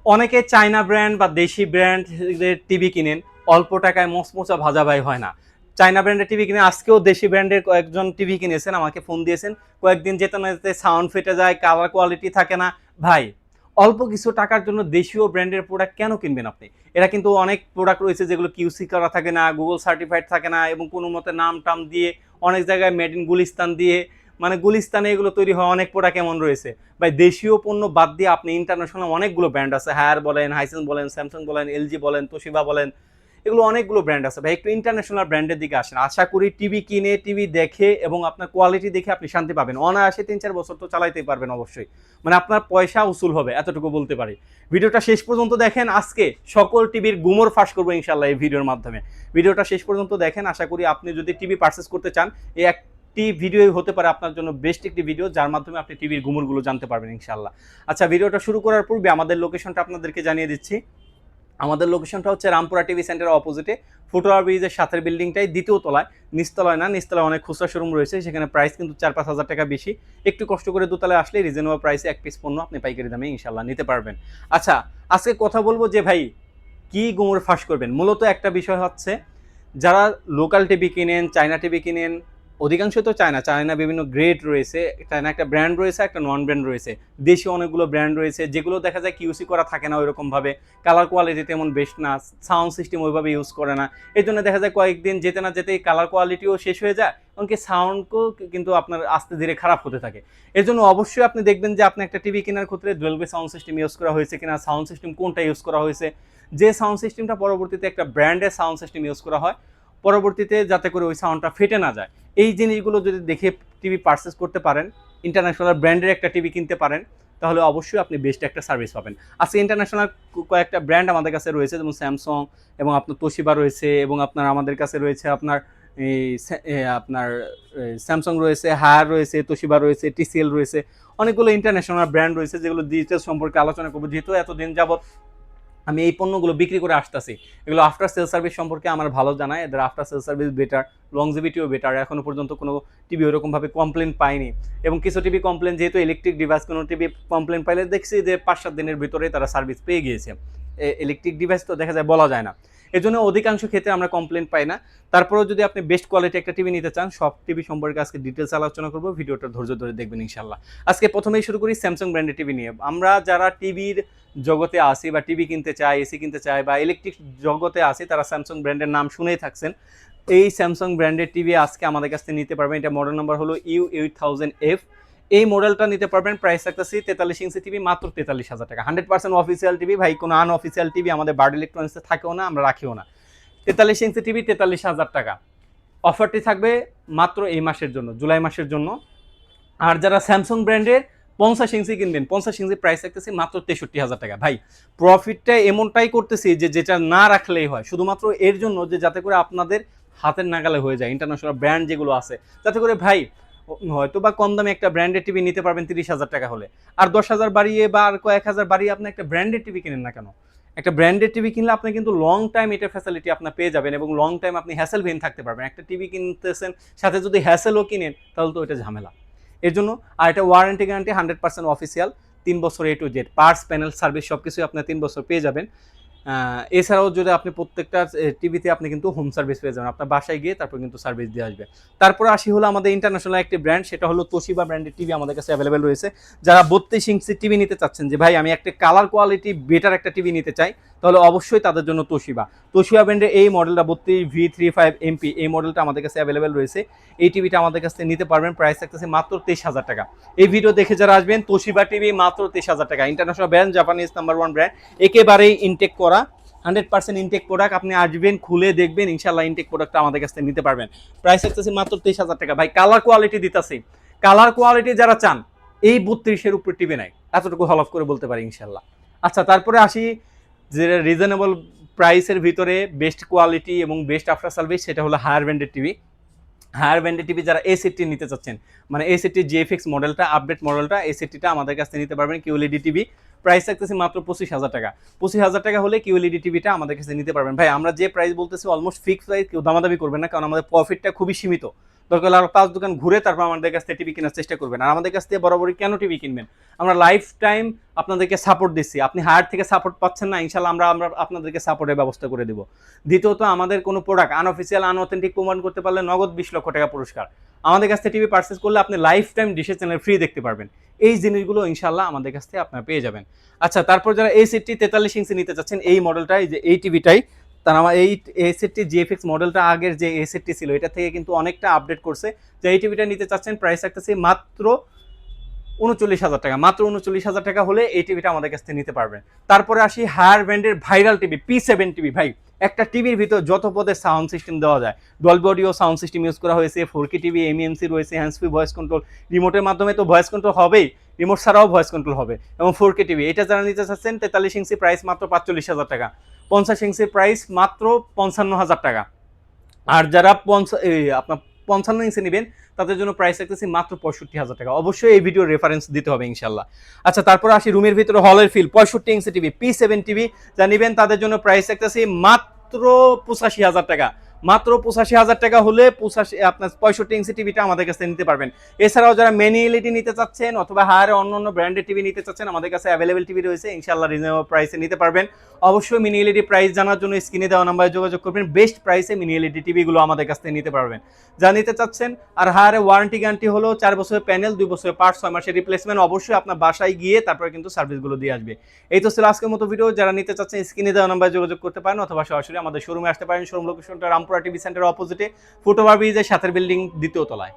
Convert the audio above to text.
অনেকে China brand বা দেশি ব্র্যান্ডের টিভি কিনেন, অল্প টাকায় মচমচা ভাজা ভাই হয় না। চায়না ব্র্যান্ডের টিভি কিনে আজকেও দেশি ব্র্যান্ডের কয়েকজন টিভি কিনেছেন, আমাকে ফোন দিয়েছেন, কয়েকদিন যেতে না যেতে সাউন্ড ফেটে যায়, কালার কোয়ালিটি থাকে না। ভাই, অল্প কিছু টাকার জন্য দেশীয় ব্র্যান্ডের প্রোডাক্ট কেন কিনবেন আপনি? এরা কিন্তু অনেক প্রোডাক্ট রয়েছে যেগুলো কিউসি করা থাকে না, গুগল সার্টিফাইড থাকে না, এবং কোনো মতে নাম টাম দিয়ে অনেক জায়গায় মেড ইন গুলিস্তান দিয়ে, মানে গুলিস্তানে এগুলো তৈরি হয়। অনেক প্রোডাক্ট এমন রয়েছে। ভাই, দেশীয় পণ্য বাদ দিয়ে আপনি ইন্টারন্যাশনাল অনেকগুলো ব্র্যান্ড আছে, হায়ার বলেন, হাইসেন্স বলেন, স্যামসাং বলেন, এলজি বলেন, তোশিবা বলেন, এগুলো অনেকগুলো ব্র্যান্ড আছে। ভাই, একটু ইন্টারন্যাশনাল ব্র্যান্ডের দিকে আসেন। আশা করি টিভি কিনে, টিভি দেখে এবং আপনার কোয়ালিটি দেখে আপনি শান্তি পাবেন। অনায়াসে 3-4 বছর তো চালাইতেই পারবেন অবশ্যই। মানে আপনার পয়সা উসুল হবে, এতটুকু বলতে পারি। ভিডিওটা শেষ পর্যন্ত দেখেন। আজকে সকল টিভির গুমর ফাঁস করবো ইনশাল্লাহ এই ভিডিওর মাধ্যমে। ভিডিওটা শেষ পর্যন্ত দেখেন। আশা করি আপনি যদি টিভি পারচেস করতে চান, এই একটি ভিডিওই হতে পারে আপনার জন্য বেস্ট একটি ভিডিও, যার মাধ্যমে আপনি টিভির গুমরগুলো জানতে পারবেন ইনশাল্লাহ। আচ্ছা, ভিডিওটা শুরু করার পূর্বে আমাদের লোকেশনটা আপনাদেরকে জানিয়ে দিচ্ছি। আমাদের লোকেশনটা হচ্ছে রামপুরা টিভি সেন্টারের অপোজিটে, ফুটওভার ব্রিজের সাথের বিল্ডিংটাই, দ্বিতীয় তলায়। নিচতলায় না, নিচতলায় অনেক খুচরা শোরুম রয়েছে, সেখানে প্রাইস কিন্তু 4-5 হাজার টাকা বেশি। একটু কষ্ট করে দোতলায় আসলে রিজনেবল প্রাইসে এক পিস পণ্য আপনি পাইকারি দামে ইনশাল্লাহ নিতে পারবেন। আচ্ছা, আজকে কথা বলবো যে ভাই, কি গুমর ফাঁস করবেন। মূলত একটা বিষয় হচ্ছে, যারা লোকাল টিভি কিনেন, চায়না টিভি কিনেন, অধিকাংশ তো চায়না বিভিন্ন গ্রেড রয়েছে। চায়না একটা ব্র্যান্ড রয়েছে, একটা নন ব্র্যান্ড রয়েছে। দেশি অনেকগুলো ব্র্যান্ড রয়েছে, যেগুলো দেখা যায় কিউসি করা থাকে না ওইরকমভাবে, কালার কোয়ালিটি তেমন বেস্ট না, সাউন্ড সিস্টেম ওইভাবে ইউজ করে না। এই জন্য দেখা যায় কয়েকদিন যেতে না যেতেই কালার কোয়ালিটিও শেষ হয়ে যায়, এমনকি সাউন্ডকেও কিন্তু আপনার আস্তে ধীরে খারাপ হতে থাকে। এর জন্য অবশ্যই আপনি দেখবেন যে আপনি একটা টিভি কেনার ক্ষেত্রে ডুয়েলবে সাউন্ড সিস্টেম ইউজ করা হয়েছে কিনা, সাউন্ড সিস্টেম কোনটা ইউজ করা হয়েছে। যে সাউন্ড সিস্টেমটা পরবর্তীতে একটা ব্র্যান্ডের সাউন্ড সিস্টেম ইউজ করা হয়, পরবর্তীতে যাতে করে ওই সাউন্ডটা ফেটে না যায়, এই জিনিসগুলো যদি দেখে টিভি পারচেস করতে পারেন, ইন্টারন্যাশনাল ব্র্যান্ডের একটা টিভি কিনতে পারেন, তাহলে অবশ্যই আপনি বেস্ট একটা সার্ভিস পাবেন। আজকে ইন্টারন্যাশনাল কয়েকটা ব্র্যান্ড আমাদের কাছে রয়েছে, যেমন স্যামসাং এবং আপনার তোশিবা রয়েছে, এবং আপনার আমাদের কাছে রয়েছে আপনার এই আপনার স্যামসাং রয়েছে, হায়ার রয়েছে, তোশিবা রয়েছে, টিসিএল রয়েছে। অনেকগুলো ইন্টারন্যাশনাল ব্র্যান্ড রয়েছে, যেগুলো ডিজিটাল সম্পর্কে আলোচনা করবো, যেহেতু এতদিন যাবত আমি এই পণ্যগুলো বিক্রি করে আসতেছি। এগুলো আফটার সেল সার্ভিস সম্পর্কে আমার ভালো জানায়, এদের আফটার সেল সার্ভিস বেটার, লংজিভিটিও বেটার। এখনো পর্যন্ত কোনো টিভি ওরকমভাবে কমপ্লেন পাইনি। এবং কিছু টিভি কমপ্লেন, যেহেতু ইলেকট্রিক ডিভাইস, কোনো টিভি কমপ্লেন পাইলে দেখছি যে 5-7 দিনের ভিতরে তারা সার্ভিস পেয়ে গিয়েছে। ইলেকট্রিক ডিভাইস তো দেখা যায় বলা যায় না, এজন্য অধিকাংশ ক্ষেত্রে আমরা কমপ্লেন পাই না। তারপরেও যদি আপনি বেস্ট কোয়ালিটি একটা টিভি নিতে চান, সব টিভি সম্পর্কে আজকে ডিটেলস আলোচনা করবো, ভিডিওটা ধৈর্য ধরে দেখবেন ইনশাল্লাহ। আজকে প্রথমেই শুরু করি স্যামসাং ব্র্যান্ডের টিভি নিয়ে। আমরা যারা টিভির জগতে আসি বা টিভি কিনতে চাই, এসি কিনতে চাই, বা ইলেকট্রিক জগতে আসি, তারা স্যামসাং ব্র্যান্ডের নাম শুনেই থাকছেন। এই স্যামসাং ব্র্যান্ডের টিভি আজকে আমাদের কাছ থেকে নিতে পারবেন। এটা মডেল নাম্বার হলো U8000F। এই মডেলটা নিতে পারবেন, প্রাইস রাখতেছি 43 ইঞ্চি টিভি মাত্র 43,000 টাকা। 100% অফিসিয়াল টিভি ভাই, কোনো আনঅফিসিয়াল টিভি আমাদের বার্ড ইলেকট্রনিক্সে থাকেও না, আমরা রাখিও না। 43 ইঞ্চি টিভি 43,000 টাকা। অফারটি থাকবে মাত্র এই মাসের জন্য, জুলাই মাসের জন্য। আর যারা স্যামসাং ব্র্যান্ডের 50 ইঞ্চি কিনবেন, 50 ইঞ্চি প্রাইস রাখতেছি মাত্র 63,000 টাকা। ভাই, প্রফিটটা এমনটাই করতেছি যে যেটা না রাখলেই হয়, শুধুমাত্র এর জন্য যে যাতে করে আপনাদের হাতের নাগালে হয়ে যায়। ইন্টারন্যাশনাল ব্র্যান্ড যেগুলো আছে, যাতে করে ভাই হয়তো বা কম দামে একটা ব্র্যান্ডের টিভি নিতে পারবেন 30,000 টাকা হলে, আর 10,000 বাড়িয়ে বা আর কয়েক হাজার বাড়িয়ে আপনি একটা ব্র্যান্ডের টিভি কিনেন না কেন? একটা ব্র্যান্ডের টিভি কিনলে আপনি কিন্তু লং টাইম এটা ফ্যাসিলিটি আপনার পেয়ে যাবেন, এবং লং টাইম আপনি হ্যাসেল ভিন থাকতে পারবেন। একটা টিভি কিনতেছেন, সাথে যদি হ্যাসেলও কিনেন, তাহলে তো এটা ঝামেলা। এর জন্য আর এটা ওয়ারেন্টি গ্যারান্টি 100% অফিসিয়াল, 3 বছর A to Z, parts, panel, service সব কিছুই আপনার 3 বছর পেয়ে যাবেন। এছাড়াও যদি আপনি প্রত্যেকটা টিভিতে আপনি কিন্তু হোম সার্ভিস পেয়ে যাবেন, আপনার বাসায় গিয়ে তারপর কিন্তু সার্ভিস দিয়ে আসবে। তারপরে আসি হলো আমাদের ইন্টারন্যাশনাল একটি ব্র্যান্ড, সেটা হলো তোশিবা ব্র্যান্ডের টিভি আমাদের কাছে অ্যাভেলেবেল রয়েছে। যারা 32 ইঞ্চি টিভি নিতে চাচ্ছেন, যে ভাই আমি একটা কালার কোয়ালিটি বেটার একটা টিভি নিতে চাই, তাহলে অবশ্যই তাদের জন্য তোশিবা ব্র্যান্ডের এই মডেলটা 32V35MP, এই মডেলটা আমাদের কাছে অ্যাভেলেবেল রয়েছে। এই টিভিটা আমাদের কাছে নিতে পারবেন, প্রাইস থাকতেছে মাত্র 23,000 টাকা। এই ভিডিও দেখে যারা আসবেন, তোশিবা টিভি মাত্র 23,000 টাকা। International brand, Japanese number 1 brand, একেবারেই ইনটেক করা 100% ইনটেক প্রোডাক্ট। আপনি আসবেন, খুলে দেখবেন, ইনশাল্লাহ ইনটেক প্রোডাক্টটা আমাদের কাছ থেকে নিতে পারবেন। প্রাইস থাকতেছে মাত্র 23,000 টাকা। ভাই, কালার কোয়ালিটি দিতেছি, কালার কোয়ালিটি যারা চান, এই 32-এর উপর টিভি নাই, এতটুকু হলফ করে বলতে পারি ইনশাল্লাহ। আচ্ছা, তারপরে আসি যে রিজনেবল প্রাইসের ভিতরে বেস্ট কোয়ালিটি এবং বেস্ট আফটার সার্ভিস, সেটা হলো হায়ার ব্র্যান্ডের টিভি। হায়ার ব্র্যান্ডের টিভি যারা A70 নিতে চাচ্ছেন, মানে A70 GFX মডেলটা, আপডেট মডেলটা, A70টা আমাদের কাছ থেকে নিতে পারবেন। QLED টিভি, প্রাইস থাকতেছে মাত্র 25,000 টাকা। 25,000 টাকা হলে QLED টিভিটা আমাদের কাছে নিতে পারবেন। ভাই, আমরা যে প্রাইস বলতেছি অলমোস্ট ফিক্সড প্রাইস, কেউ দামাদামি করবেন না, কারণ আমাদের প্রফিটটা খুবই সীমিত। দরকার হলে আরো 5 দোকান ঘুরে তারপর আমাদের কাছ থেকে টিভি কেনার চেষ্টা করবেন। আর আমাদের কাছ থেকে বরাবরই কেন টিভি কিনবেন, আমরা লাইফ টাইম আপনাদেরকে সাপোর্ট দিচ্ছি। আপনি হায়ার থেকে সাপোর্ট পাচ্ছেন না, ইনশাল্লাহ আমরা আমরা আপনাদেরকে সাপোর্টের ব্যবস্থা করে দেবো। দ্বিতীয়ত, আমাদের কোনো প্রোডাক্ট আনঅফিসিয়াল আনঅথেন্টিক প্রমাণ করতে পারলে নগদ 20 লক্ষ টাকা পুরস্কার। আমাদের কাছ থেকে টিভি পারচেস করলে আপনি লাইফ টাইম ডিশের চ্যানেল ফ্রি দেখতে পারবেন। এই জিনিসগুলো ইনশাল্লাহ আমাদের কাছ থেকে আপনারা পেয়ে যাবেন। আচ্ছা, তারপর যারা এই সেটটি 43 ইঞ্চি নিতে চাচ্ছেন, এই মডেলটাই যে এই টিভিটাই, তার আমার এই সেটটি জিএফএক্স মডেলটা আগের যে এই সেটটি ছিল এটা থেকে কিন্তু অনেকটা আপডেট করছে। যে এই টিভিটা নিতে চাচ্ছেন, প্রাইস রাখতেছি মাত্র 39,000 টাকা। মাত্র 39,000 টাকা হলে এই টিভিটা আমাদের কাছ থেকে নিতে পারবেন। তারপরে আসি হায়ার ব্র্যান্ডের ভাইরাল টিভি P7 টিভি। ভাই, একটা টিভির ভিতর যত পদে সাউন্ড সিস্টেম দেওয়া যায়, Dolby audio sound system use করা হয়েছে, 4K টিভি, এমইএমসি রয়েছে, হ্যান্ডস ফ্রি ভয়েস কন্ট্রোল, রিমোটের মাধ্যমে তো ভয়েস কন্ট্রোল হবেই, রিমোট ছাড়াও ভয়েস কন্ট্রোল হবে, এবং 4K টিভি। এটা যারা নিতে চাচ্ছেন, 43 ইঞ্চি প্রাইস মাত্র 45,000 টাকা, 50 ইঞ্চির প্রাইস মাত্র 55,000 টাকা। আর যারা আপনার 55 ইঞ্চি নেবেন তাদের জন্য প্রাইস রাখতেছি মাত্র 65,000 টাকা। অবশ্যই এই ভিডিও রেফারেন্স দিতে হবে ইনশাল্লাহ। আচ্ছা, তারপর আসি রুমের ভিতরে হলের feel 65 inch TV P7 TV যা নেবেন তাদের জন্য প্রাইস রাখতেছি মাত্র 85,000 টাকা। মাত্র 85,000 টাকা হলে আপনার 65 ইঞ্চি টিভিটা আমাদের কাছে নিতে পারবেন। এছাড়াও যারা মিনি এলইডি নিতে চাচ্ছেন অথবা হায়ারে অন্য ব্র্যান্ডের টিভি নিতে চাচ্ছেন, আমাদের কাছে অ্যাভেলেবেল টিভি রয়েছে, ইনশাল্লাহ রিজনেবল প্রাইসে নিতে পারবেন। অবশ্যই মিনি এলইডি প্রাইস জানার জন্য স্ক্রিনে দেওয়া নাম্বারে যোগাযোগ করবেন। বেস্ট প্রাইসে মিনি এলইডি টিভিগুলো আমাদের কাছ থেকে নিতে পারবেন যা নিতে চাচ্ছেন। আর হায়ারে ওয়ারেন্টি গ্যারান্টি হলো 4 বছরের প্যানেল, 2 বছরের পার্টস, 6 মাসের রিপ্লেসমেন্ট। অবশ্যই আপনার বাসায় গিয়ে তারপরে কিন্তু সার্ভিসগুলো দিয়ে আসবে। এই তো ছিল আজকের মতো ভিডিও। যারা নিতে চাচ্ছেন স্ক্রিনে দেওয়া নাম্বারে যোগাযোগ করতে পারেন অথবা সরাসরি আমাদের শোরুমে আসতে পারেন। শোরুম লোকেশনটা রামপুরা টিভি সেন্টারের অপোজিটে, ফুটওভার ব্রিজের সাথের বিল্ডিং 2য় তলায়।